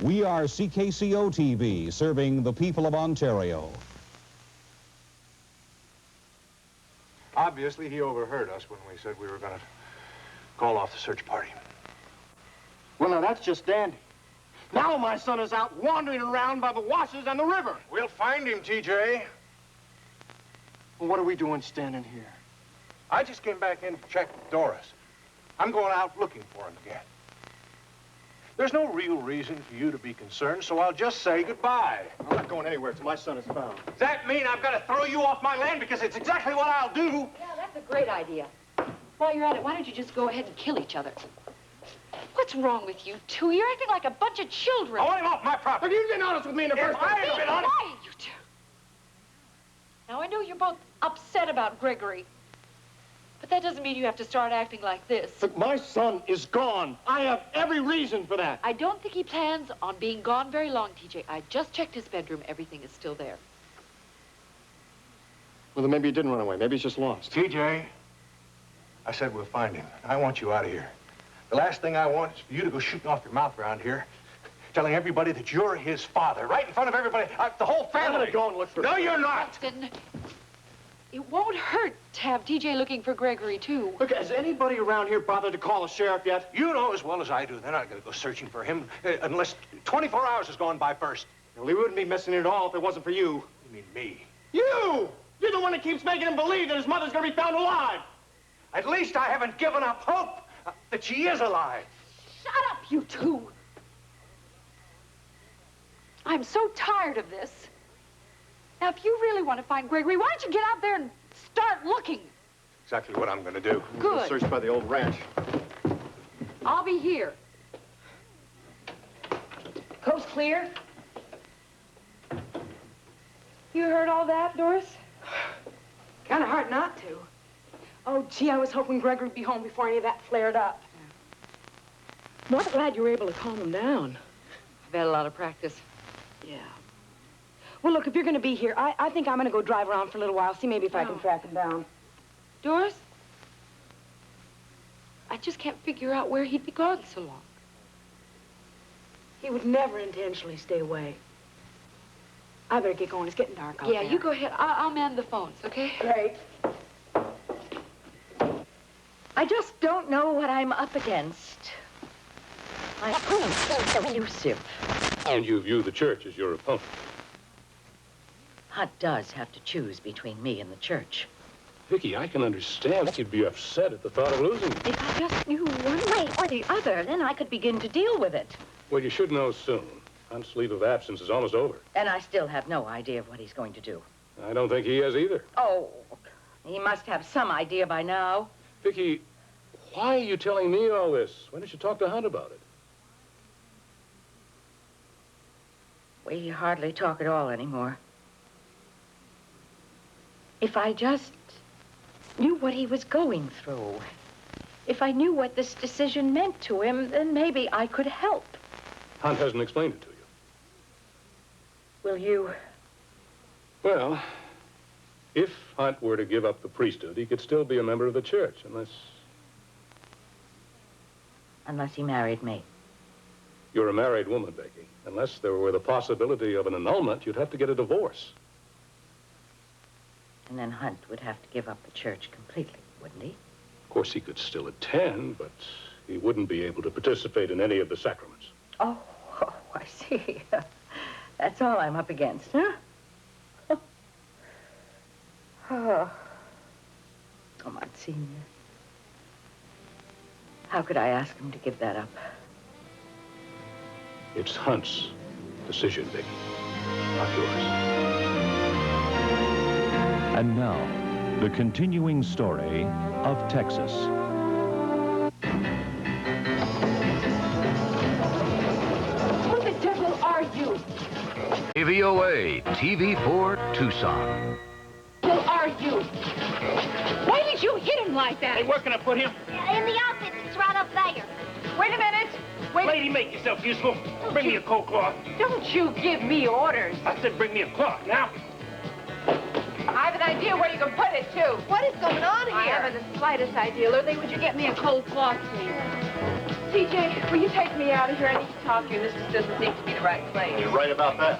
We are CKCO TV, serving the people of Ontario. Obviously, he overheard us when we said we were going to call off the search party. Well, now, that's just dandy. Now my son is out wandering around by the washes and the river. We'll find him, TJ. Well, what are we doing standing here? I just came back in to check Doris. I'm going out looking for him again. There's no real reason for you to be concerned, so I'll just say goodbye. I'm not going anywhere till my son is found. Does that mean I've got to throw you off my land? Because it's exactly what I'll do. Yeah, that's a great idea. While you're at it, why don't you just go ahead and kill each other? What's wrong with you two? You're acting like a bunch of children. I want him off my property. Have you been honest with me in the first place? I ain't been honest. Why, you two? Now, I know you're both upset about Gregory, but that doesn't mean you have to start acting like this. Look, my son is gone. I have every reason for that. I don't think he plans on being gone very long, TJ. I just checked his bedroom. Everything is still there. Well, then maybe he didn't run away. Maybe he's just lost. TJ, I said we'll find him. I want you out of here. The last thing I want is for you to go shooting off your mouth around here, telling everybody that you're his father, right in front of everybody, the whole family. I'm gonna go and look for him. No, you're not. Austin, it won't hurt to have TJ looking for Gregory, too. Look, has anybody around here bothered to call the sheriff yet? You know as well as I do they're not going to go searching for him unless 24 hours has gone by first. Well, he wouldn't be missing it at all if it wasn't for you. You mean me? You! You're the one that keeps making him believe that his mother's gonna be found alive. At least I haven't given up hope that she is alive. Shut up, you two. I'm so tired of this. Now, if you really want to find Gregory, why don't you get out there and start looking? Exactly what I'm going to do. Good. Search by the old ranch. I'll be here. Coast clear? You heard all that, Doris? Kind of hard not to. Oh, gee, I was hoping Gregory would be home before any of that flared up. Well, I'm glad you were able to calm him down. I've had a lot of practice. Yeah. Well, look, if you're going to be here, I think I'm going to go drive around for a little while, see maybe if I can track him down. Doris? I just can't figure out where he'd be gone so long. He would never intentionally stay away. I better get going. It's getting dark out there. Yeah, you go ahead. I'll man the phones, okay? Great. I just don't know what I'm up against. My opponent's so elusive. And you view the church as your opponent. Hunt does have to choose between me and the church. Vicky, I can understand you'd be upset at the thought of losing me. If I just knew one way or the other, then I could begin to deal with it. Well, you should know soon. Hunt's leave of absence is almost over. And I still have no idea of what he's going to do. I don't think he has either. Oh, he must have some idea by now. Vicky, why are you telling me all this? Why don't you talk to Hunt about it? We hardly talk at all anymore. If I just knew what he was going through, if I knew what this decision meant to him, then maybe I could help. Hunt hasn't explained it to you. Will you? Well, if Hunt were to give up the priesthood, he could still be a member of the church, unless... Unless he married me. You're a married woman, Becky. Unless there were the possibility of an annulment, you'd have to get a divorce. And then Hunt would have to give up the church completely, wouldn't he? Of course, he could still attend, but he wouldn't be able to participate in any of the sacraments. Oh, I see. That's all I'm up against, huh? Oh, Monsignor. How could I ask him to give that up? It's Hunt's decision, Vicky, not yours. And now, the continuing story of Texas. Who the devil are you? KVOA, TV4, Tucson. Who are you? Why did you hit him like that? Hey, where can I put him? In the office, it's right up there. Wait a minute. Wait. Lady, make yourself useful. Bring me a cold cloth. Don't you give me orders. I said bring me a cloth, now. I have an idea where you can put it, too. What is going on here? I haven't the slightest idea. Lily, would you get me a cold cloth, please? TJ, will you take me out of here? I need to talk to you, and this just doesn't seem to be the right place. You're right about that.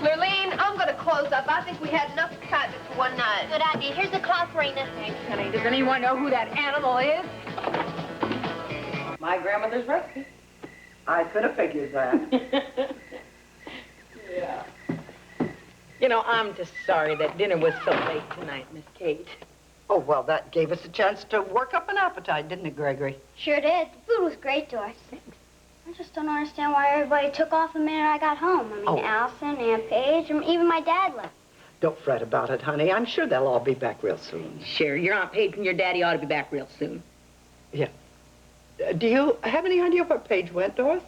Lurleen, I'm going to close up. I think we had enough excitement for one night. Good idea. Here's the cloth, Rena. Thanks, honey. Does anyone know who that animal is? My grandmother's recipe. I could have figured that. Yeah. You know, I'm just sorry that dinner was so late tonight, Miss Kate. Oh, well, that gave us a chance to work up an appetite, didn't it, Gregory? Sure did. The food was great, Doris. I just don't understand why everybody took off the minute I got home. I mean, Allison, Aunt Paige, and even my dad left. Don't fret about it, honey. I'm sure they'll all be back real soon. Sure, your Aunt Paige and your daddy ought to be back real soon. Yeah. Do you have any idea where Paige went, Doris?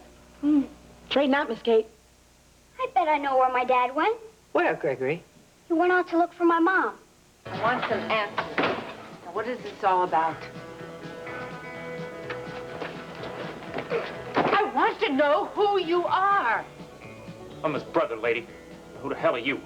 Afraid not, Miss Kate. I bet I know where my dad went. Where, Gregory? He went out to look for my mom. I want some answers. Now, what is this all about? I want to know who you are. I'm his brother, lady. Who the hell are you?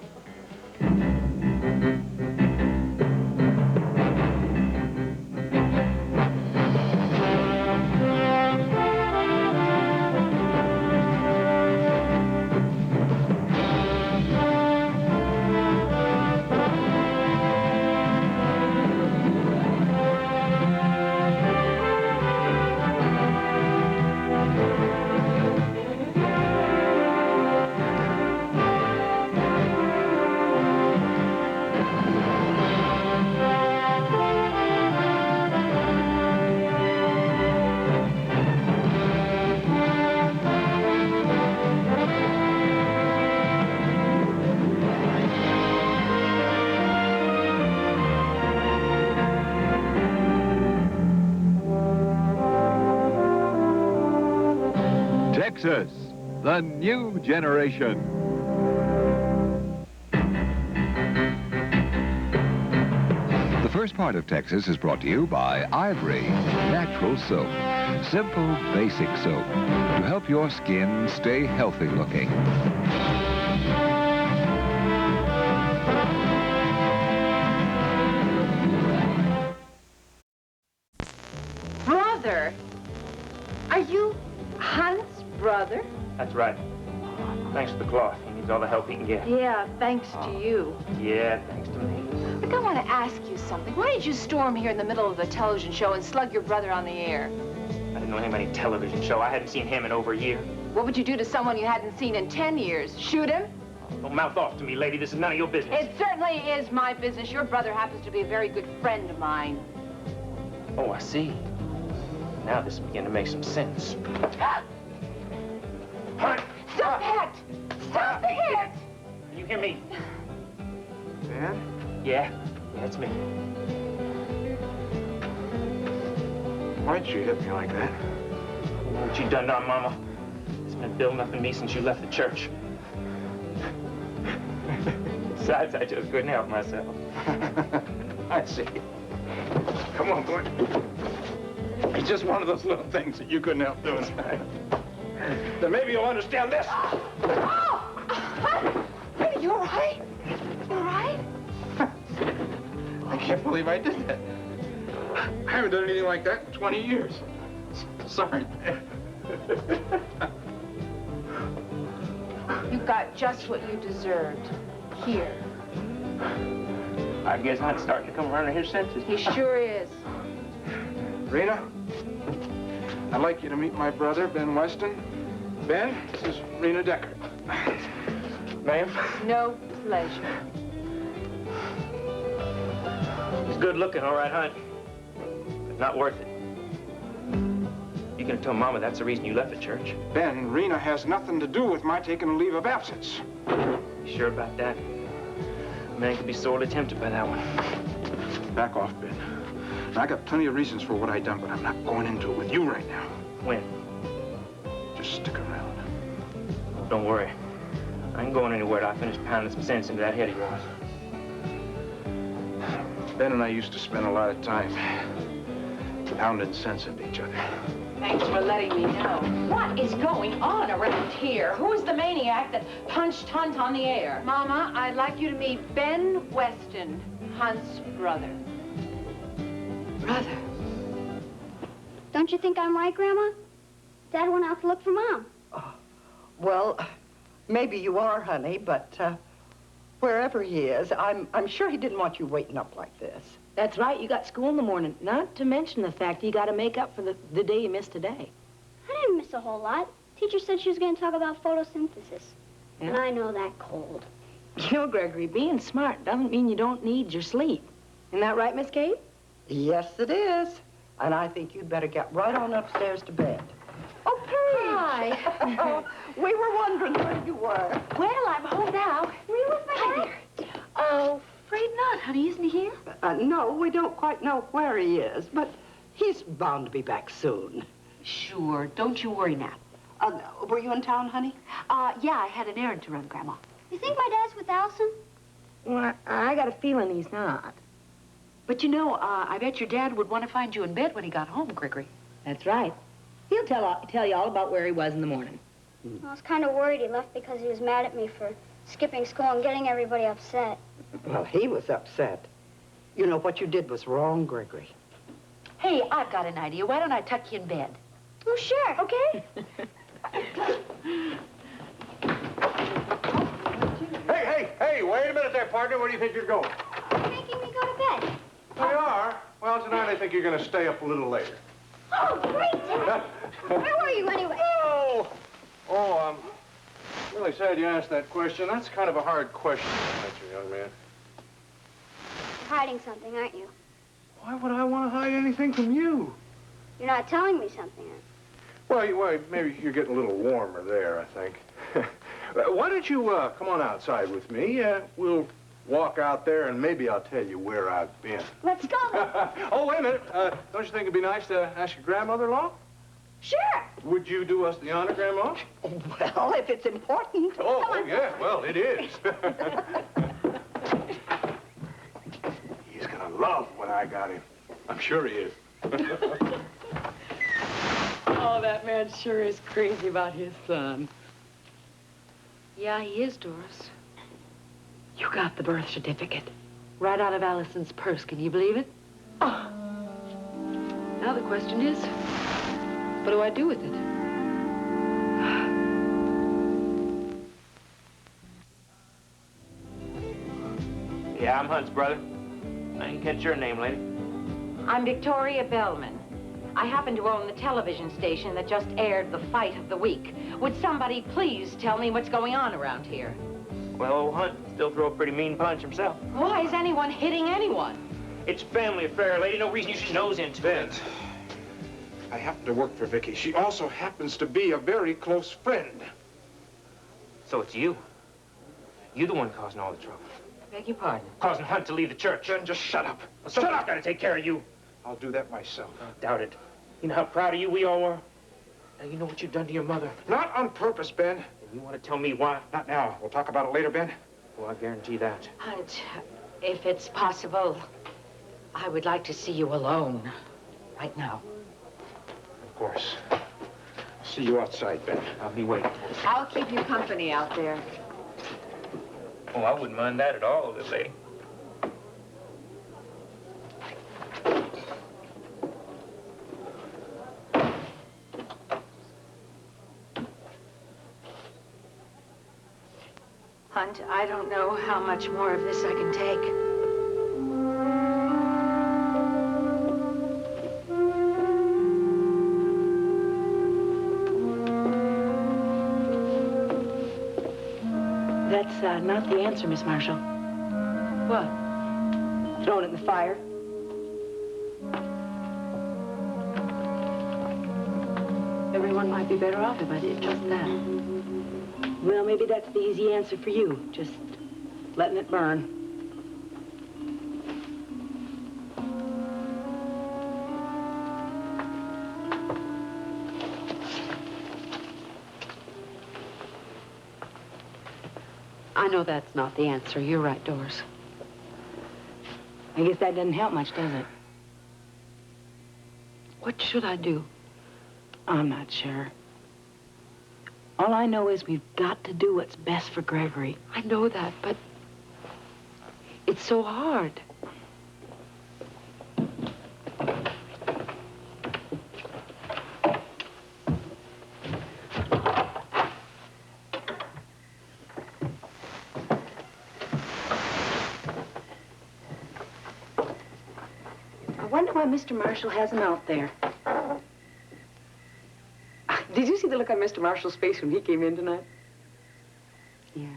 Texas, the new generation. The first part of Texas is brought to you by Ivory Natural Soap. Simple, basic soap to help your skin stay healthy looking. Brother? Are you Hunt's brother? That's right. Thanks to the cloth. He needs all the help he can get. Yeah, thanks to you. Yeah, thanks to me. Look, I want to ask you something. Why did you storm here in the middle of the television show and slug your brother on the air? I didn't know him any television show. I hadn't seen him in over a year. What would you do to someone you hadn't seen in 10 years? Shoot him? Don't mouth off to me, lady. This is none of your business. It certainly is my business. Your brother happens to be a very good friend of mine. Oh, I see. Now this is beginning to make some sense. Hunt! Stop that! Stop it! You hear me? Dan? Yeah, it's me. Why'd you hit me like that? What you done now, Mama? It's been building up in me since you left the church. Besides, I just couldn't help myself. I see. Come on, boy. It's just one of those little things that you couldn't help doing. Then maybe you'll understand this. Oh! Are you all right? You all right? I can't believe I did that. I haven't done anything like that in 20 years. Sorry. You got just what you deserved. Here. I guess Hunt's starting to come around to his senses. He sure is. Rena, I'd like you to meet my brother, Ben Weston. Ben, this is Rena Decker. Ma'am? No pleasure. He's good looking, all right, Hunt. But not worth it. You gonna tell Mama that's the reason you left the church? Ben, Rena has nothing to do with my taking a leave of absence. You sure about that? A man could be sorely tempted by that one. Back off, Ben. I got plenty of reasons for what I done, but I'm not going into it with you right now. When? Just stick around. Don't worry. I ain't going anywhere till I finish pounding some sense into that head of yours. Ben and I used to spend a lot of time pounding sense into each other. Thanks for letting me know. What is going on around here? Who is the maniac that punched Hunt on the air? Mama, I'd like you to meet Ben Weston, Hunt's brother. Brother? Don't you think I'm right, Grandma? Dad went out to look for Mom. Well, maybe you are, honey, but wherever he is, I'm sure he didn't want you waiting up like this. That's right. You got school in the morning. Not to mention the fact you got to make up for the day you missed today. I didn't miss a whole lot. Teacher said she was going to talk about photosynthesis. Yeah? And I know that cold. You know, Gregory, being smart doesn't mean you don't need your sleep. Isn't that right, Miss Kate? Yes, it is. And I think you'd better get right on upstairs to bed. Oh, Paige! Hi. We were wondering where you were. Well, I'm home now. Were you with my dad? Oh, afraid not, honey. Isn't he here? No, we don't quite know where he is, but he's bound to be back soon. Sure. Don't you worry, Nat. Were you in town, honey? Yeah, I had an errand to run, Grandma. You think my dad's with Allison? Well, I got a feeling he's not. But you know, I bet your dad would want to find you in bed when he got home, Gregory. That's right. He'll tell you all about where he was in the morning. I was kind of worried he left because he was mad at me for skipping school and getting everybody upset. Well, he was upset. You know, what you did was wrong, Gregory. Hey, I've got an idea. Why don't I tuck you in bed? Oh, sure. Okay? Hey, wait a minute there, partner. Where do you think you're going? You're making me go to bed. We are. Well, tonight I think you're going to stay up a little later. Oh, great, Dad. Where were you anyway? I'm really sad you asked that question. That's kind of a hard question to answer, young man. You're hiding something, aren't you? Why would I want to hide anything from you? You're not telling me something. Well, maybe you're getting a little warmer there, I think. Why don't you come on outside with me? We'll walk out there, and maybe I'll tell you where I've been. Let's go, then. Oh, wait a minute. Don't you think it'd be nice to ask your grandmother along? Sure. Would you do us the honor, Grandma? Well, if it's important. Oh, yeah, well, it is. He's gonna love what I got him. I'm sure he is. Oh, that man sure is crazy about his son. Yeah, he is, Doris. You got the birth certificate. Right out of Allison's purse. Can you believe it? Oh. Now the question is, what do I do with it? Yeah, I'm Hunt's brother. I didn't catch your name, lady. I'm Victoria Bellman. I happen to own the television station that just aired the fight of the week. Would somebody please tell me what's going on around here? Well, old Hunt still throw a pretty mean punch himself. Why is anyone hitting anyone? It's a family affair, lady. No reason you should nose into it. I happen to work for Vicky. She also happens to be a very close friend. So it's you. You the one causing all the trouble. Beg your pardon? Causing Hunt to leave the church. Then just shut up. Well, somebody's got to take care of you. I'll do that myself. I doubt it. You know how proud of you we all were? Now, you know what you've done to your mother. Not on purpose, Ben. And you want to tell me why? Not now. We'll talk about it later, Ben. Well, I guarantee that. Hunt, if it's possible, I would like to see you alone right now. Of course. See you outside, Ben. I'll be waiting. I'll keep you company out there. Oh, I wouldn't mind that at all, little lady. Hunt, I don't know how much more of this I can take. That's not the answer, Miss Marshall. What? Thrown it in the fire. Everyone might be better off if I did just that. Well, maybe that's the easy answer for you. Just letting it burn. I know that's not the answer. You're right, Doris. I guess that doesn't help much, does it? What should I do? I'm not sure. All I know is we've got to do what's best for Gregory. I know that, but it's so hard. I wonder why Mr. Marshall has him out there. Did you see the look on Mr. Marshall's face when he came in tonight? Yeah.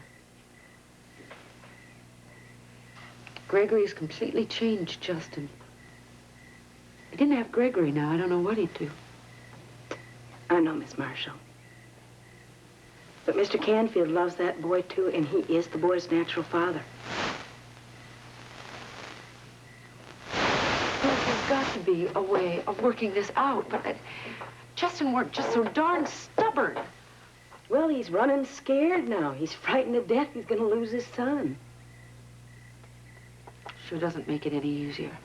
Gregory has completely changed, Justin. He didn't have Gregory now. I don't know what he'd do. I know, Miss Marshall. But Mr. Canfield loves that boy, too, and he is the boy's natural father. There's got to be a way of working this out, but Justin weren't just so darn stubborn. Well, he's running scared now. He's frightened to death he's going to lose his son. Sure doesn't make it any easier.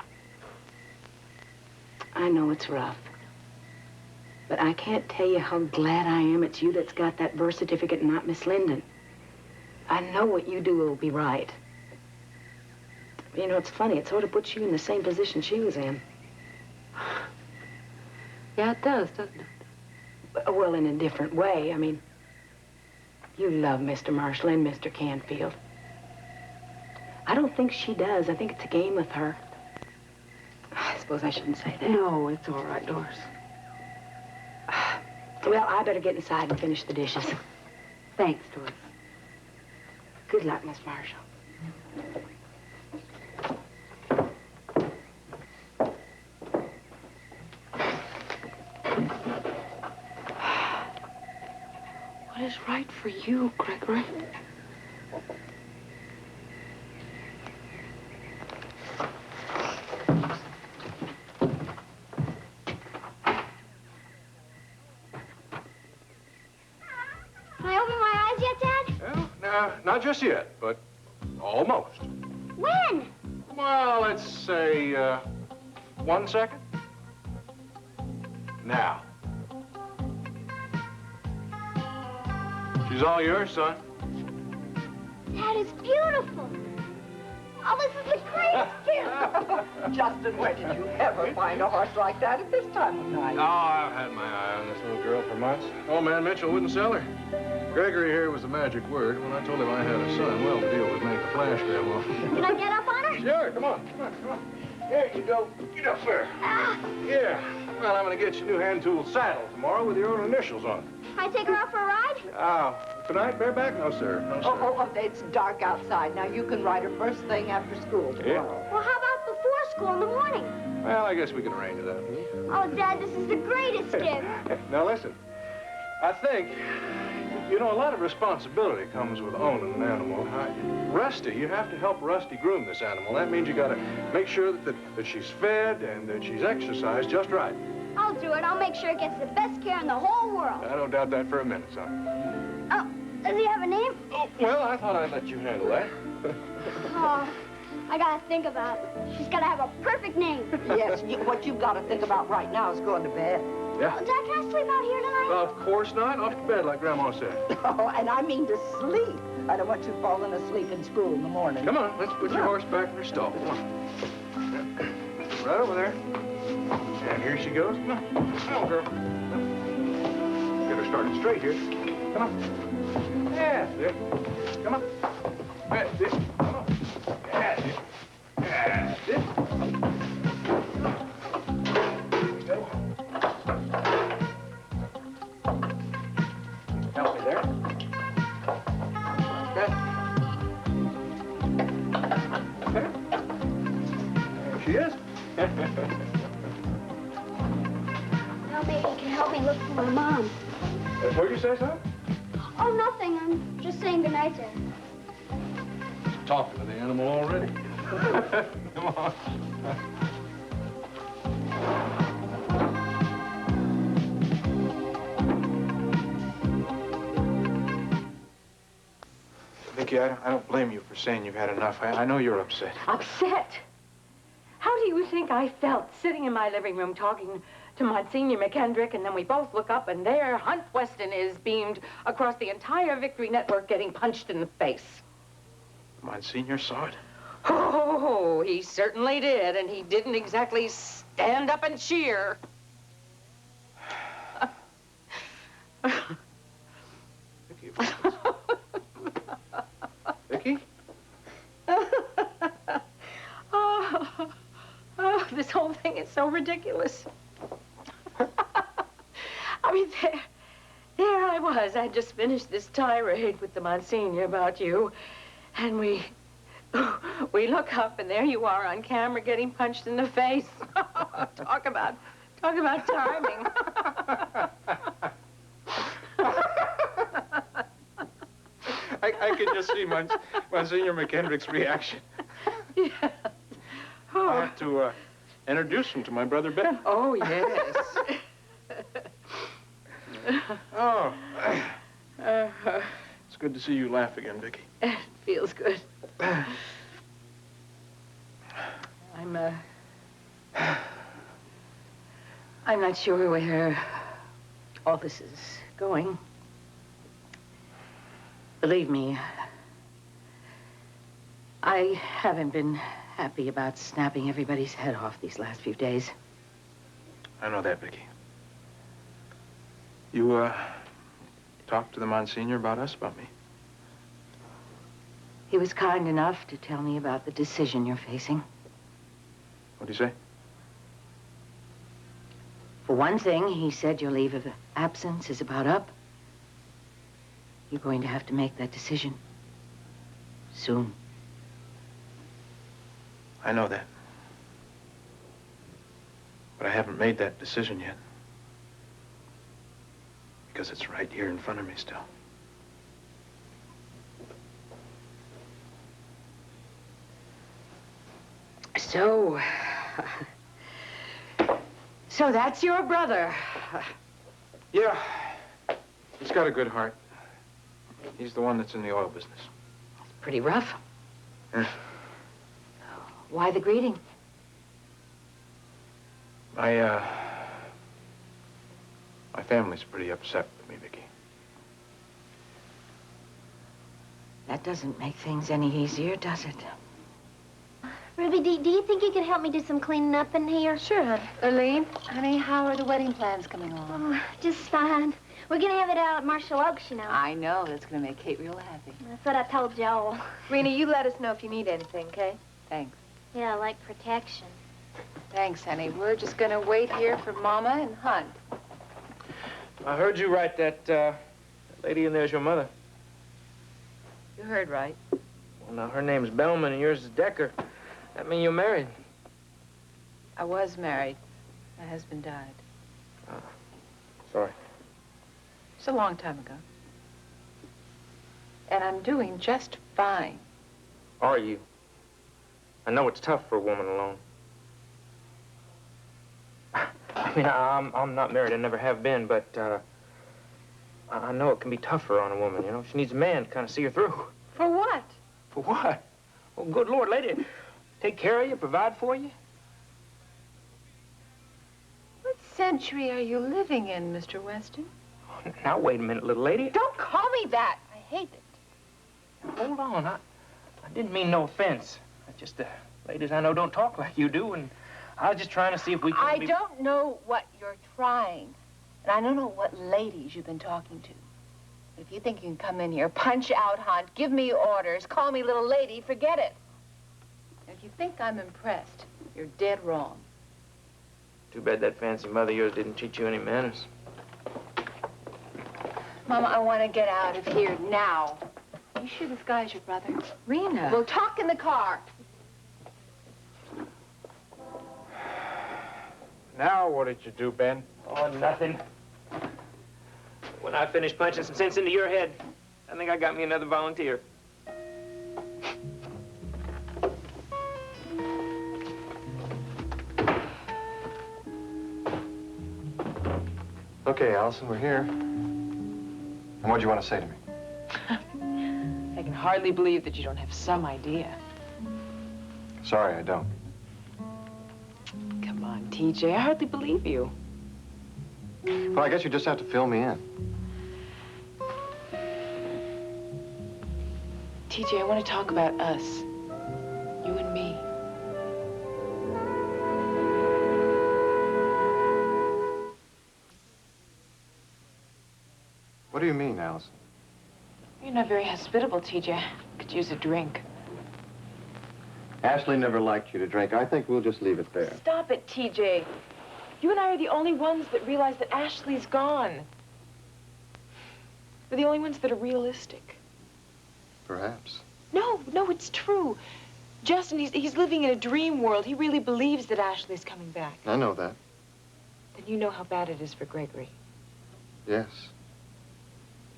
I know it's rough. But I can't tell you how glad I am it's you that's got that birth certificate and not Miss Linden. I know what you do will be right. You know, it's funny. It sort of puts you in the same position she was in. Yeah, it does, doesn't it? Well, in a different way. I mean, you love Mr. Marshall and Mr. Canfield. I don't think she does. I think it's a game with her. I suppose I shouldn't say that. No, it's all right, Doris. Well, I better get inside and finish the dishes. Thanks, Doris. Good luck, Miss Marshall. What is right for you, Gregory? Can I open my eyes yet, Dad? Well, no, not just yet, but almost. When? Well, let's say, 1 second. Now. She's all yours, son. That is beautiful. Oh, this is the greatest gift. Justin, where did you ever find a horse like that at this time of night? Oh, I've had my eye on this little girl for months. Old man Mitchell wouldn't sell her. Gregory here was the magic word. When I told him I had a son, well, the deal was make the flash grandma. Can I get up on her? Sure, come on. There you go. Get up there. Ah. Yeah. Well, I'm going to get you a new hand-tool saddle tomorrow with your own initials on it. Can I take her out for a ride? Oh, tonight, bareback? No, sir. No, sir. Oh, it's dark outside. Now, you can ride her first thing after school tomorrow. Well, how about before school in the morning? Well, I guess we can arrange that. Oh, Dad, this is the greatest gift. Now, listen. I think, you know, a lot of responsibility comes with owning an animal. Rusty, you have to help Rusty groom this animal. That means you got to make sure that she's fed and that she's exercised just right. I'll do it. I'll make sure it gets the best care in the whole world. I don't doubt that for a minute, son. Oh, does he have a name? Oh, well, I thought I'd let you handle that. Oh, I gotta think about it. She's gotta have a perfect name. Yes, what you've got to think about right now is going to bed. Yeah? Oh, Dad, can I sleep out here tonight? Of course not. Off to bed, like Grandma said. Oh, and I mean to sleep. I don't want you falling asleep in school in the morning. Come on, let's put your horse back in her stall. Come on. Right over there. And here she goes. Come on. Come on, girl. Get her started straight here. Come on. That's it. Come on. That's it. Come on. That's it. That's it. Go. Help me there. Okay. Okay. There she is. Now maybe you can help me look for my mom. What'd you say, son? Oh, nothing. I'm just saying goodnight to her. Talking to the animal already. Come on. Vicki, I don't blame you for saying you've had enough. I know you're upset. Upset? How do you think I felt sitting in my living room talking to Monsignor McKendrick, and then we both look up, and there Hunt Weston is beamed across the entire Victory Network getting punched in the face. Monsignor saw it? Oh, he certainly did, and he didn't exactly stand up and cheer. Vicki, Vicki? Oh, this whole thing is so ridiculous. I mean, there I was. I'd just finished this tirade with the Monsignor about you. And we look up, and there you are on camera getting punched in the face. Talk about timing. I could just see Monsignor McKendrick's reaction. Yeah. Oh. I'll have to introduce him to my brother Ben. Oh, yes. Oh. It's good to see you laugh again, Vicki. It feels good. I'm not sure where all this is going. Believe me, I haven't been happy about snapping everybody's head off these last few days. I know that, Vicki. You, talked to the Monsignor about us, about me? He was kind enough to tell me about the decision you're facing. What'd he say? For one thing, he said your leave of absence is about up. You're going to have to make that decision soon. I know that. But I haven't made that decision yet. Because it's right here in front of me still. So that's your brother. Yeah. He's got a good heart. He's the one that's in the oil business. Pretty rough. Yeah. Why the greeting? My family's pretty upset with me, Vicki. That doesn't make things any easier, does it? Ruby, do you think you could help me do some cleaning up in here? Sure, honey. Erlene, honey, how are the wedding plans coming along? Oh, just fine. We're gonna have it out at Marshall Oaks, you know. I know. That's gonna make Kate real happy. That's what I told Joel. Rena, you let us know if you need anything, okay? Thanks. Yeah, like protection. Thanks, honey. We're just gonna wait here for Mama and Hunt. I heard you right. That lady in there's your mother. You heard right. Well, now, her name's Bellman and yours is Decker. That mean you're married? I was married. My husband died. Oh, sorry. It's a long time ago. And I'm doing just fine. Are you? I know it's tough for a woman alone. I mean, I'm not married. I never have been, but I know it can be tougher on a woman, you know. She needs a man to kind of see her through. For what? For what? Well, good Lord, lady, take care of you, provide for you. What century are you living in, Mr. Weston? Now, wait a minute, little lady. Don't call me that. I hate it. Now, hold on. I didn't mean no offense. I just, ladies I know don't talk like you do, and I was just trying to see if we could I don't know what you're trying, and I don't know what ladies you've been talking to. But if you think you can come in here, punch out Hunt, give me orders, call me little lady, forget it. And if you think I'm impressed, you're dead wrong. Too bad that fancy mother of yours didn't teach you any manners. Mama, I want to get out of here now. You sure this guy's your brother? Rena. We'll talk in the car. Now, what did you do, Ben? Oh, nothing. When I finish punching some sense into your head, I think I got me another volunteer. Okay, Allison, we're here. And what do you want to say to me? I can hardly believe that you don't have some idea. Sorry, I don't. Come on, TJ, I hardly believe you. Well, I guess you just have to fill me in. TJ, I want to talk about us. You and me. What do you mean, Allison? You're not very hospitable, TJ. Could use a drink. Ashley never liked you to drink. I think we'll just leave it there. Stop it, TJ. You and I are the only ones that realize that Ashley's gone. We're the only ones that are realistic. Perhaps. No, it's true. Justin, he's living in a dream world. He really believes that Ashley's coming back. I know that. Then you know how bad it is for Gregory. Yes.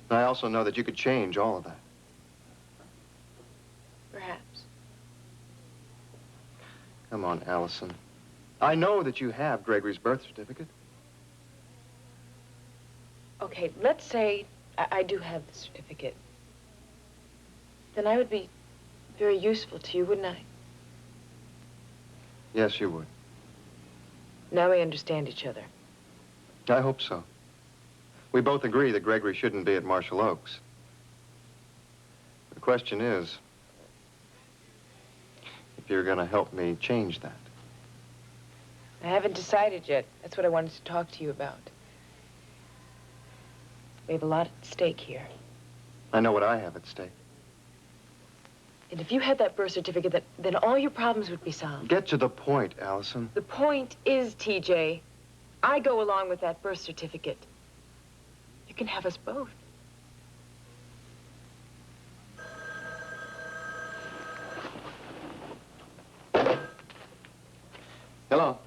I also know that you could change all of that. Perhaps. Come on, Allison. I know that you have Gregory's birth certificate. Okay, let's say I do have the certificate. Then I would be very useful to you, wouldn't I? Yes, you would. Now we understand each other. I hope so. We both agree that Gregory shouldn't be at Marshall Oaks. The question is, if you're going to help me change that. I haven't decided yet. That's what I wanted to talk to you about. We have a lot at stake here. I know what I have at stake. And if you had that birth certificate, then all your problems would be solved. Get to the point, Allison. The point is, TJ, I go along with that birth certificate. You can have us both. Hello?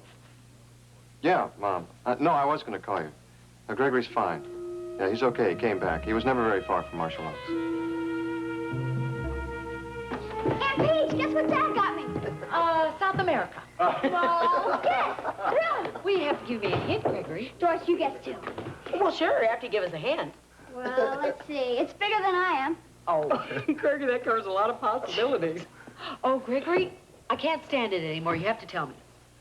Yeah, Mom. No, I was going to call you. Gregory's fine. Yeah, he's okay. He came back. He was never very far from Marshall Oaks. Aunt Paige, guess what Dad got me? South America. Well, guess. Really? We have to give you a hint, Gregory. Doris, you guess too. Well, sure, after you give us a hint. Well, let's see. It's bigger than I am. Oh, Gregory, that covers a lot of possibilities. Oh, Gregory, I can't stand it anymore. You have to tell me.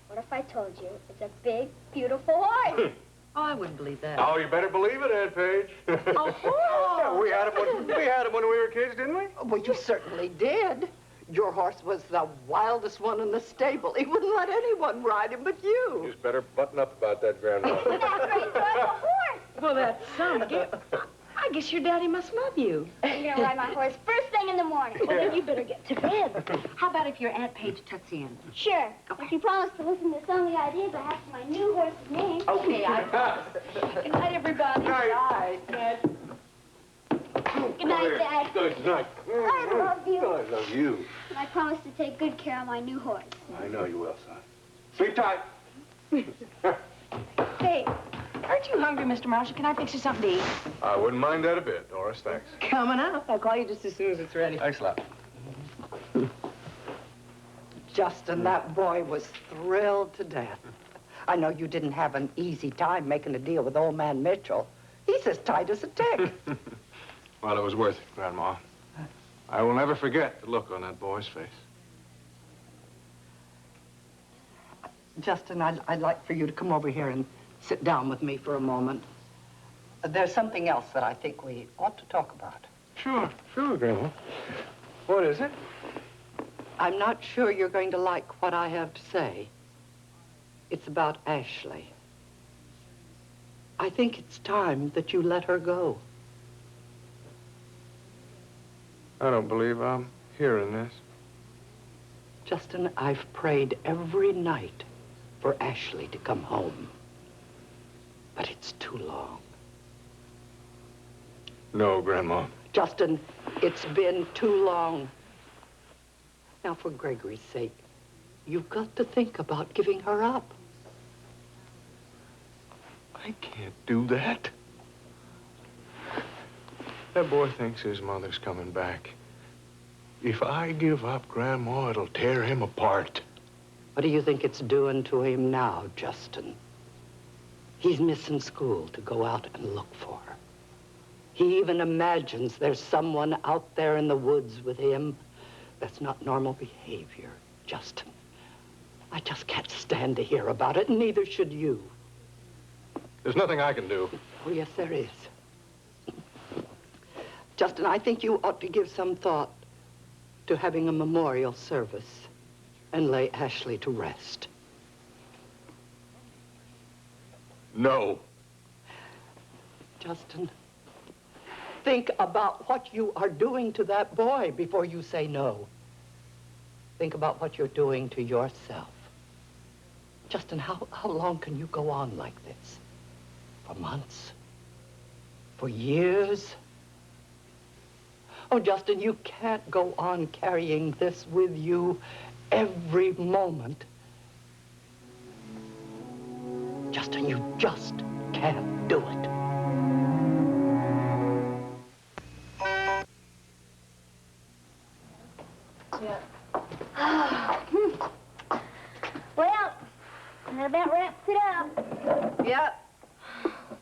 What if I told you it's a big, beautiful horse? Oh, I wouldn't believe that. Oh, you better believe it, Aunt Paige. A horse! Yeah, we had him when we were kids, didn't we? Well, you certainly did. Your horse was the wildest one in the stable. He wouldn't let anyone ride him but you. You just better button up about that, Grandma. That's right, Doris, a horse. Well, that's some gift. I guess your daddy must love you. I'm going to ride my horse first thing in the morning. Well, then you better get to bed. How about if your Aunt Paige tucks in? Sure. If you promise to listen to some of the ideas I have for my new horse's name. Okay, I promise. Good night, everybody. Night. Good night, Dad. Good night. I love you. I love you. And I promise to take good care of my new horse. I know you will, son. Sleep tight. Hey, aren't you hungry, Mr. Marshall? Can I fix you something to eat? I wouldn't mind that a bit, Doris. Thanks. Coming up. I'll call you just as soon as it's ready. Thanks a lot. Justin, that boy was thrilled to death. I know you didn't have an easy time making a deal with old man Mitchell. He's as tight as a tick. Well, it was worth it, Grandma. I will never forget the look on that boy's face. Justin, I'd like for you to come over here and sit down with me for a moment. There's something else that I think we ought to talk about. Sure, Grandma. What is it? I'm not sure you're going to like what I have to say. It's about Ashley. I think it's time that you let her go. I don't believe I'm hearing this. Justin, I've prayed every night for Ashley to come home. But it's too long. No, Grandma. Justin, it's been too long. Now, for Gregory's sake, you've got to think about giving her up. I can't do that. That boy thinks his mother's coming back. If I give up Grandma, it'll tear him apart. What do you think it's doing to him now, Justin? He's missing school to go out and look for her. He even imagines there's someone out there in the woods with him. That's not normal behavior, Justin. I just can't stand to hear about it, and neither should you. There's nothing I can do. Oh, yes, there is. Justin, I think you ought to give some thought to having a memorial service and lay Ashley to rest. No. Justin, think about what you are doing to that boy before you say no. Think about what you're doing to yourself. Justin, how long can you go on like this? For months? For years? Oh, Justin, you can't go on carrying this with you every moment. Justin, you just can't do it. Well, that about wraps it up. Yep.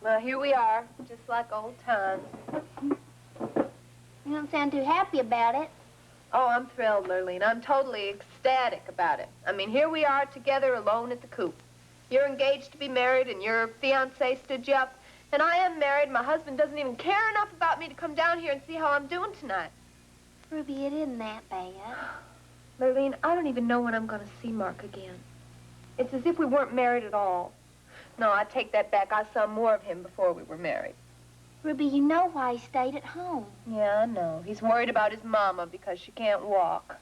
Well, here we are, just like old times. You don't sound too happy about it. Oh, I'm thrilled, Lurleen. I'm totally ecstatic about it. I mean, here we are together alone at the coop. You're engaged to be married and your fiancé stood you up. And I am married. My husband doesn't even care enough about me to come down here and see how I'm doing tonight. Ruby, it isn't that bad. Lurleen, I don't even know when I'm going to see Mark again. It's as if we weren't married at all. No, I take that back. I saw more of him before we were married. Ruby, you know why he stayed at home. Yeah, I know. He's worried about his mama because she can't walk.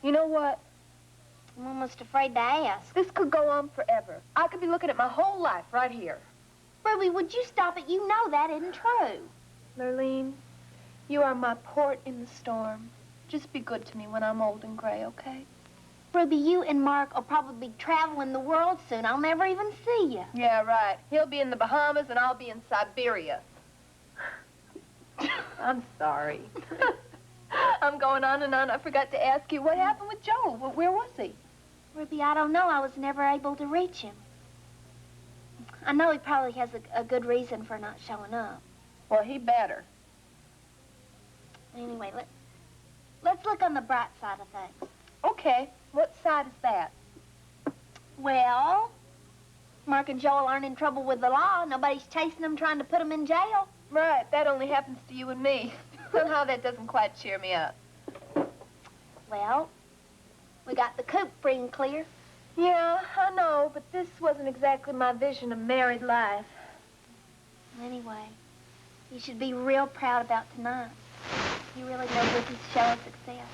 You know what? I'm almost afraid to ask. This could go on forever. I could be looking at my whole life right here. Ruby, would you stop it? You know that isn't true. Lurleen, you are my port in the storm. Just be good to me when I'm old and gray, okay? Ruby, you and Mark will probably be traveling the world soon. I'll never even see you. Yeah, right. He'll be in the Bahamas and I'll be in Siberia. I'm sorry. I'm going on and on. I forgot to ask you, what happened with Joe? Where was he? Ruby, I don't know. I was never able to reach him. I know he probably has a good reason for not showing up. Well, he better. Anyway, let's look on the bright side of things. Okay. What side is that? Well, Mark and Joel aren't in trouble with the law. Nobody's chasing them, trying to put them in jail. Right. That only happens to you and me. Somehow that doesn't quite cheer me up. Well, we got the coop free and clear. Yeah, I know, but this wasn't exactly my vision of married life. Anyway, you should be real proud about tonight. You really made Ricky's show a success.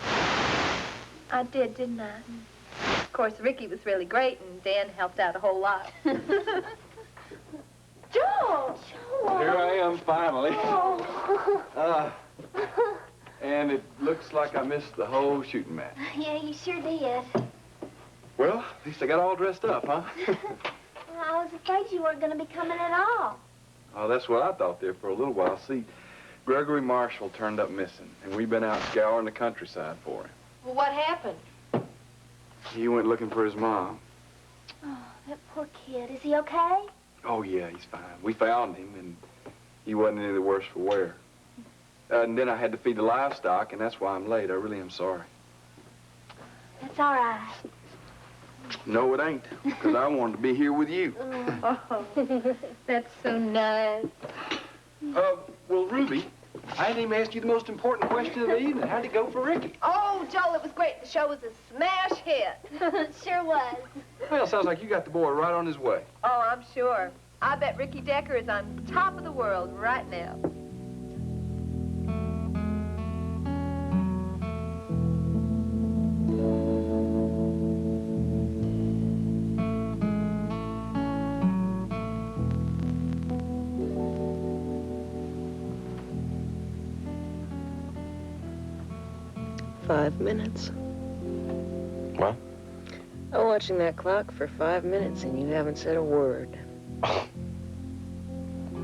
I did, didn't I? Of course, Ricky was really great, and Dan helped out a whole lot. Joel! Here I am, finally. Oh. And it looks like I missed the whole shooting match. Yeah, you sure did. Well, at least I got all dressed up, huh? I was afraid you weren't going to be coming at all. Oh, that's what I thought there for a little while. See, Gregory Marshall turned up missing, and we've been out scouring the countryside for him. Well, what happened? He went looking for his mom. Oh, that poor kid. Is he okay? Oh, yeah, he's fine. We found him, and he wasn't any the worse for wear. And then I had to feed the livestock, and that's why I'm late. I really am sorry. That's all right. No, it ain't, because I wanted to be here with you. Oh, that's so nice. Well, Ruby, I didn't even ask you the most important question of the evening. How'd it go for Ricky? Oh, Joel, it was great. The show was a smash hit. It sure was. Well, sounds like you got the boy right on his way. Oh, I'm sure. I bet Ricky Decker is on top of the world right now. $5 minutes. What? I'm watching that clock for 5 minutes and you haven't said a word.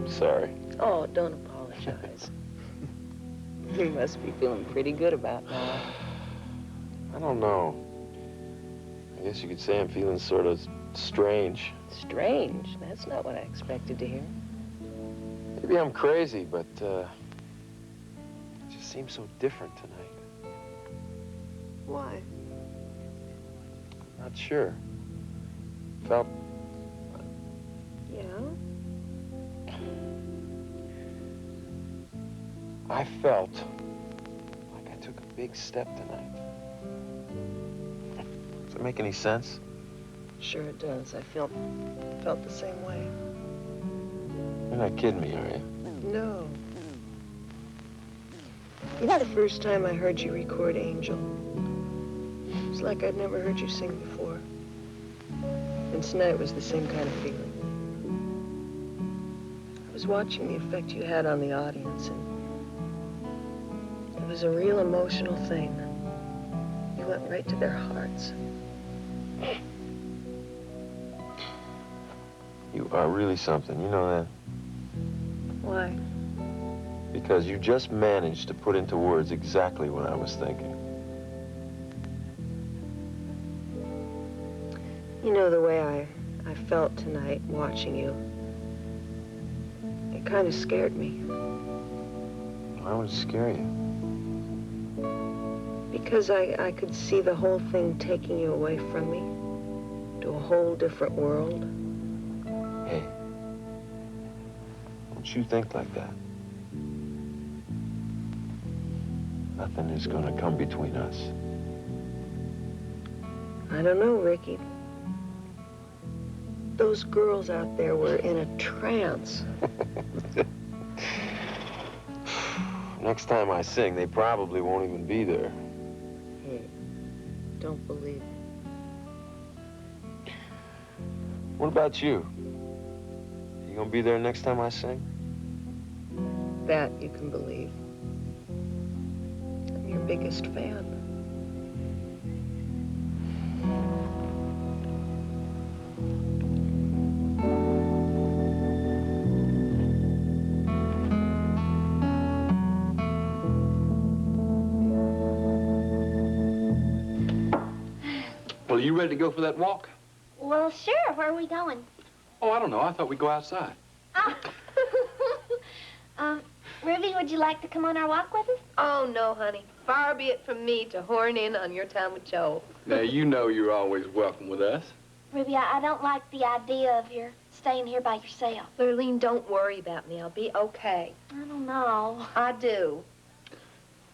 Sorry. Oh, don't apologize. You must be feeling pretty good about that. I don't know. I guess you could say I'm feeling sort of strange. Strange? That's not what I expected to hear. Maybe I'm crazy, but it just seems so different tonight. Why? Not sure. Felt... Yeah? I felt like I took a big step tonight. Does that make any sense? Sure it does. I felt the same way. You're not kidding me, are you? No. You know, the first time I heard you record Angel, was like I'd never heard you sing before. And tonight was the same kind of feeling. I was watching the effect you had on the audience, and it was a real emotional thing. You went right to their hearts. You are really something, you know that? Why? Because you just managed to put into words exactly what I was thinking. You know, the way I felt tonight watching you, it kind of scared me. Why would it scare you? Because I could see the whole thing taking you away from me to a whole different world. Hey, don't you think like that. Nothing is gonna come between us. I don't know, Ricky. Those girls out there were in a trance. Next time I sing, they probably won't even be there. Hey, don't believe it. What about you? You gonna be there next time I sing? That you can believe. I'm your biggest fan. Well, are you ready to go for that walk? Well, sure. Where are we going? Oh, I don't know. I thought we'd go outside. Ruby, would you like to come on our walk with us? Oh, no, honey. Far be it from me to horn in on your time with Joe. Now, you know you're always welcome with us. Ruby, I don't like the idea of your staying here by yourself. Lurleen, don't worry about me. I'll be okay. I don't know. I do.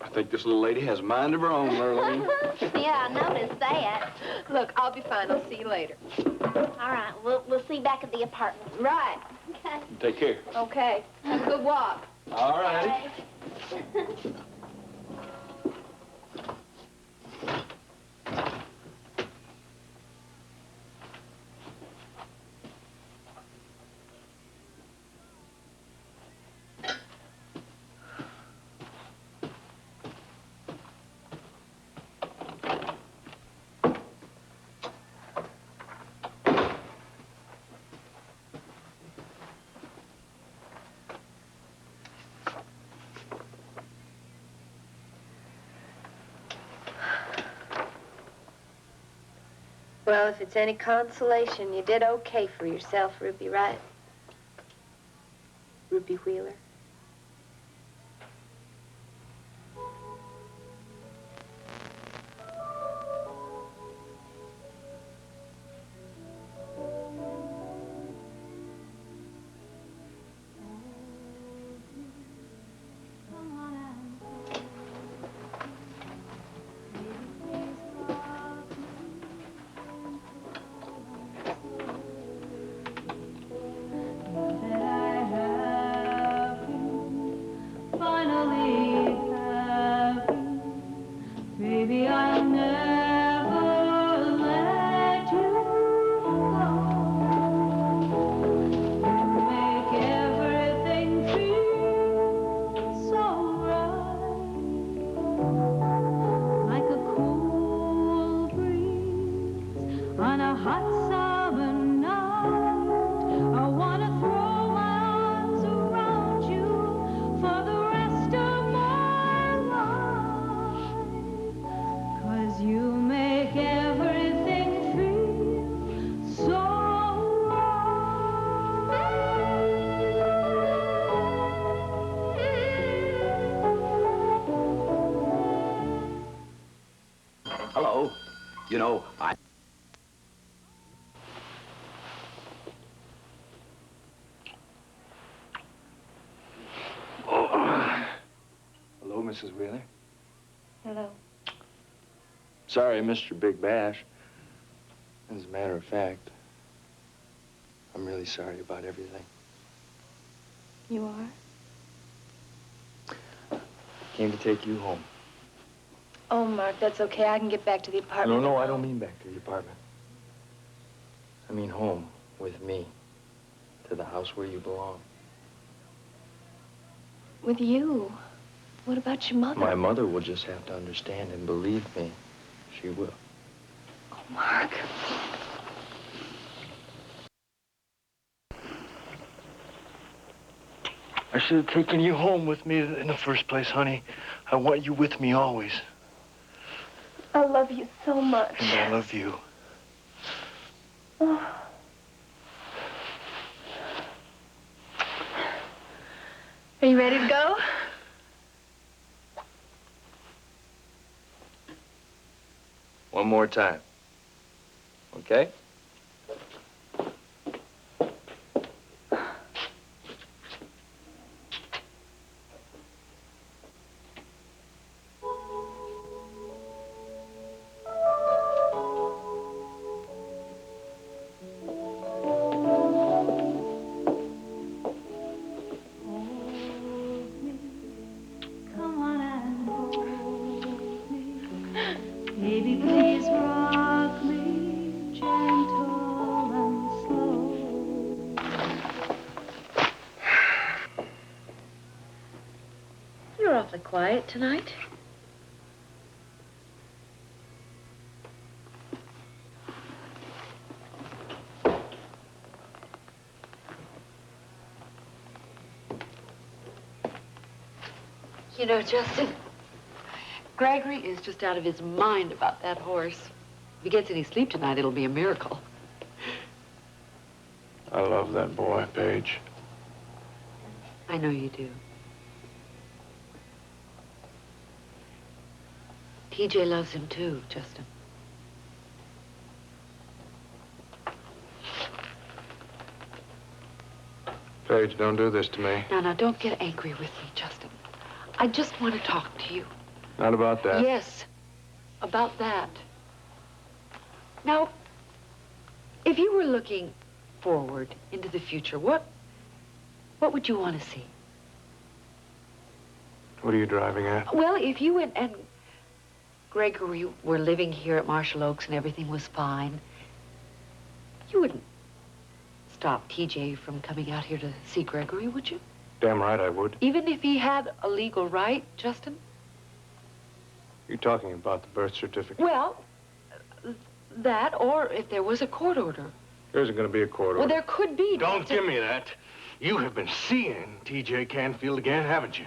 I think this little lady has a mind of her own, Lurleen. Yeah, I noticed that. Look, I'll be fine. I'll see you later. All right, we'll see you back at the apartment. Right. Okay. Take care. Okay. Have a good walk. All righty. Well, if it's any consolation, you did okay for yourself, Ruby, right? Ruby Wheeler. Hello. You know, Hello, Mrs. Wheeler. Hello. Sorry I missed your big bash. As a matter of fact, I'm really sorry about everything. You are? Came to take you home. Oh, Mark, that's okay. I can get back to the apartment. No, I don't mean back to the apartment. I mean home with me. To the house where you belong. With you? What about your mother? My mother will just have to understand, and believe me, she will. Oh, Mark. I should have taken you home with me in the first place, honey. I want you with me always. I love you so much. And I love you. Oh. Are you ready to go? One more time. Okay? Baby, please rock me gentle and slow. You're awfully quiet tonight. You know, Justin, Gregory is just out of his mind about that horse. If he gets any sleep tonight, it'll be a miracle. I love that boy, Paige. I know you do. TJ loves him too, Justin. Paige, don't do this to me. Now, don't get angry with me, Justin. I just want to talk to you. Not about that. Yes, about that. Now, if you were looking forward into the future, what would you want to see? What are you driving at? Well, if you and Gregory were living here at Marshall Oaks and everything was fine, you wouldn't stop TJ from coming out here to see Gregory, would you? Damn right I would. Even if he had a legal right, Justin? You talking about the birth certificate? Well, that, or if there was a court order. There isn't going to be a court order. Well, there could be. Don't give me that. You have been seeing T.J. Canfield again, haven't you?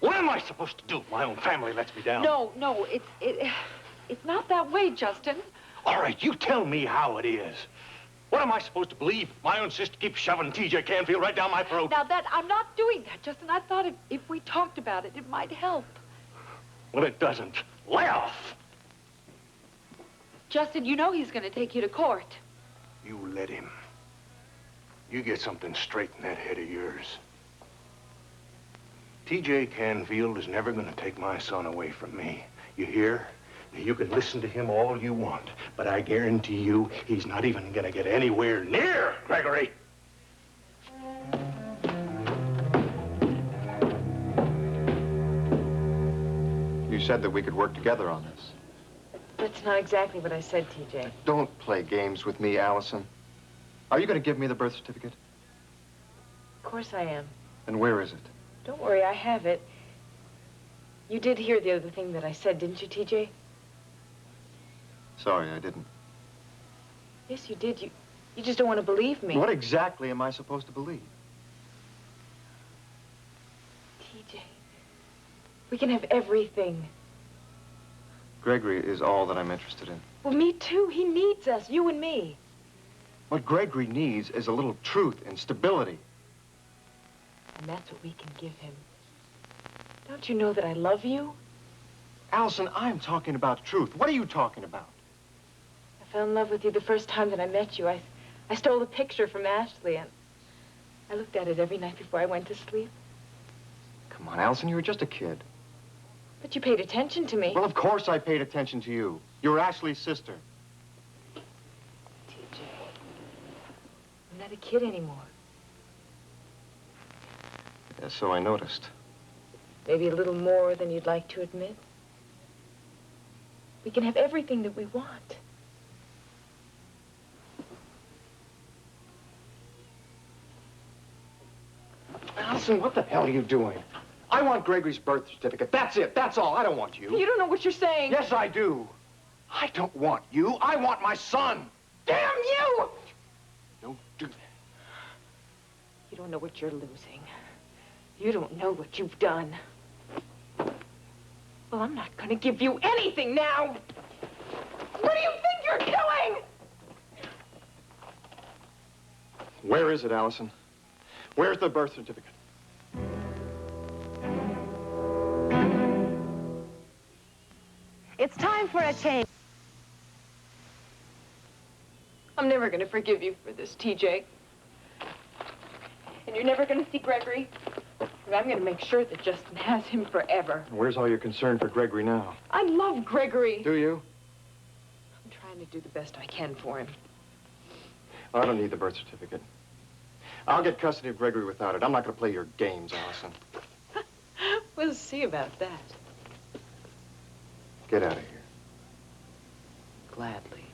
What am I supposed to do? My own family lets me down. No, it's not that way, Justin. All right, you tell me how it is. What am I supposed to believe? My own sister keeps shoving T.J. Canfield right down my throat. Now, I'm not doing that, Justin. I thought if we talked about it, it might help. Well, it doesn't. Lay off. Justin, you know he's going to take you to court. You let him. You get something straight in that head of yours. T.J. Canfield is never going to take my son away from me. You hear? You can listen to him all you want, but I guarantee you he's not even going to get anywhere near Gregory. You said that we could work together on this. That's not exactly what I said, TJ. Don't play games with me, Allison. Are you going to give me the birth certificate? Of course I am. And where is it? Don't worry, I have it. You did hear the other thing that I said, didn't you, TJ? Sorry, I didn't. Yes, you did. You just don't want to believe me. What exactly am I supposed to believe? TJ, we can have everything. Gregory is all that I'm interested in. Well, me too. He needs us, you and me. What Gregory needs is a little truth and stability. And that's what we can give him. Don't you know that I love you? Allison, I'm talking about truth. What are you talking about? I fell in love with you the first time that I met you. I stole a picture from Ashley, and I looked at it every night before I went to sleep. Come on, Allison, you were just a kid. But you paid attention to me. Well, of course I paid attention to you. You were Ashley's sister. TJ, I'm not a kid anymore. Yeah, so I noticed. Maybe a little more than you'd like to admit. We can have everything that we want. Allison, what the hell are you doing? I want Gregory's birth certificate. That's it. That's all. I don't want you. You don't know what you're saying. Yes, I do. I don't want you. I want my son. Damn you! Don't do that. You don't know what you're losing. You don't know what you've done. Well, I'm not going to give you anything now. What do you think you're doing? Where is it, Allison? Where's the birth certificate? It's time for a change. I'm never going to forgive you for this, TJ. And you're never going to see Gregory. But I'm going to make sure that Justin has him forever. Where's all your concern for Gregory now? I love Gregory. Do you? I'm trying to do the best I can for him. I don't need the birth certificate. I'll get custody of Gregory without it. I'm not going to play your games, Allison. We'll see about that. Get out of here. Gladly.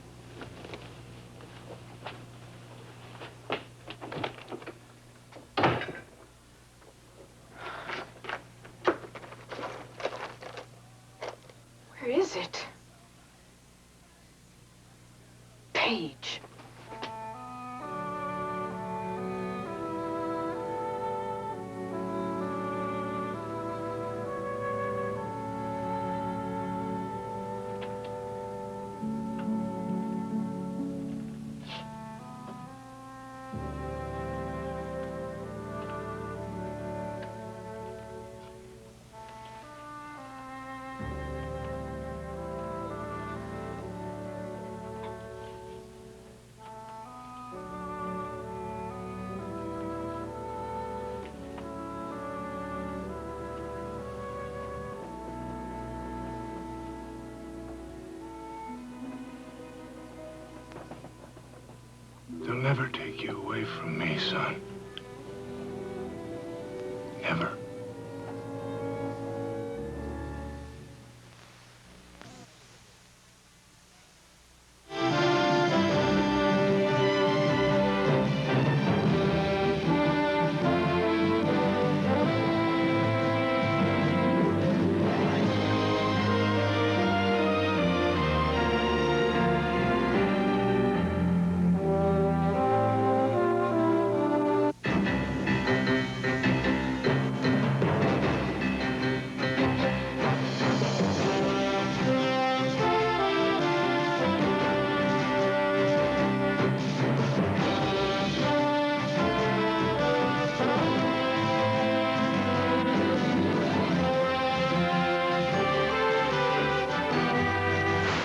Where is it? Paige. They'll never take you away from me, son. Never.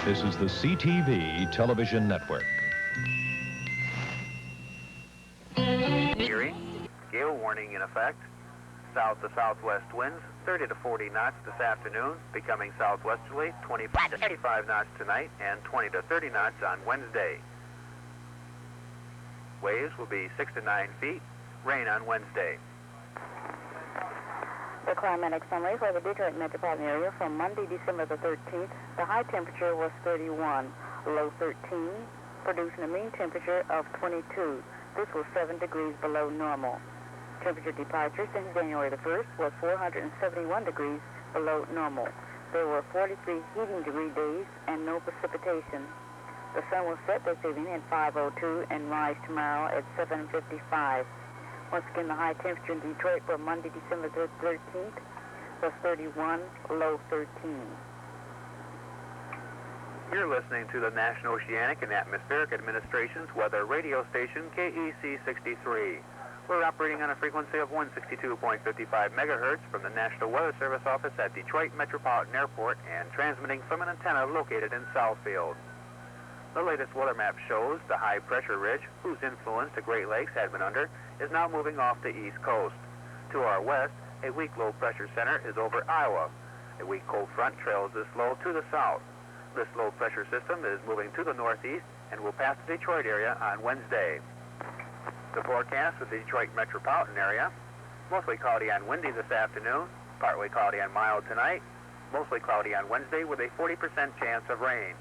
This is the CTV television network. Erie, gale warning in effect. South to southwest winds, 30 to 40 knots this afternoon, becoming southwesterly, 25 to 35 knots tonight, and 20 to 30 knots on Wednesday. Waves will be 6 to 9 feet, rain on Wednesday. The climatic summary for the Detroit metropolitan area from Monday, December the 13th. The high temperature was 31, low 13, producing a mean temperature of 22. This was 7 degrees below normal. Temperature departure since January the 1st was 471 degrees below normal. There were 43 heating degree days and no precipitation. The sun will set this evening at 5:02 and rise tomorrow at 7:55. Once again, the high temperature in Detroit for Monday, December the 13th was 31, low 13. You're listening to the National Oceanic and Atmospheric Administration's weather radio station, KEC 63. We're operating on a frequency of 162.55 megahertz from the National Weather Service office at Detroit Metropolitan Airport and transmitting from an antenna located in Southfield. The latest weather map shows the high pressure ridge, whose influence the Great Lakes had been under, is now moving off the east coast. To our west, a weak low pressure center is over Iowa. A weak cold front trails this low to the south. This low pressure system is moving to the northeast and will pass the Detroit area on Wednesday. The forecast for the Detroit metropolitan area: mostly cloudy and windy this afternoon, Partly cloudy and mild tonight. Mostly cloudy on Wednesday with a 40% chance of rain.